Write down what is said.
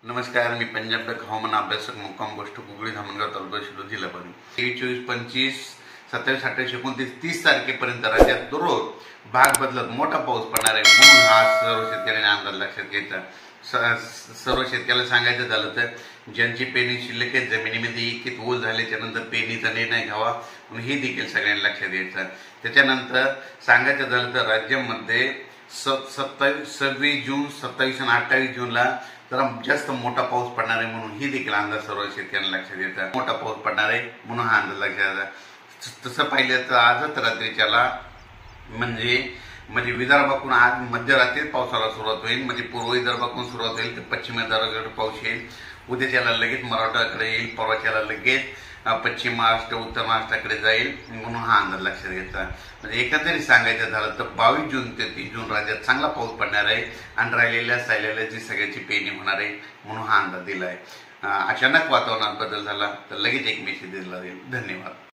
नमस्कार, मी पंजाब तक हवामान अभ्यासक मुक्काम गोष्ट कुगळी धामणगाव तालुका शिरूर जिल्हा परभणी. 23, 25, 27, 28, 29, 30 तारखेपर्यंत राज्यात दररोज भाग बदलत मोठा पाऊस पडणार आहे म्हणून हा सर्व शेतकऱ्यांनी अंदाज लक्षात घ्यायचा. सर्व शेतकऱ्याला सांगायचं झालं तर ज्यांची पेरणी शिल्लक आहे, जमिनीमध्ये इतके ओल झाल्याच्या नंतर पेरणीचा निर्णय घ्यावा म्हणून हे देखील सगळ्यांनी लक्षात घ्यायचं. त्याच्यानंतर सांगायचं झालं तर राज्यामध्ये 26 जून, 27 आणि 28 जूनला जरा जास्त मोठा पाऊस पडणार आहे म्हणून ही देखील अंदाज सर्व शेतकऱ्यांना लक्षात येतात. मोठा पाऊस पडणार आहे म्हणून हा अंदाज लक्षात येतात. तसं पाहिलं तर आजच रात्रीच्याला म्हणजे विदर्भाकडून आज मध्यरात्रीत पावसाला सुरुवात होईल. म्हणजे पूर्व विदर्भाकडून सुरुवात होईल तर पश्चिम विदर्भाकडे पाऊस येईल. उद्याच्याला लगेच मराठवाड्याकडे येईल, परवाच्याला लगेच पश्चिम महाराष्ट्र, उत्तर महाराष्ट्राकडे जाईल म्हणून हा अंदाज लक्षात घ्यायचा. म्हणजे एकंदरीत सांगायचं झालं तर 22 जून ते 30 जून राज्यात चांगला पाऊस पडणार आहे आणि राहिलेल्या जी सगळ्याची पेरणी होणार आहे म्हणून हा अंदाज दिला आहे. अचानक वातावरणात बदल झाला तर लगेच एक मेसेज दिला जाईल. धन्यवाद.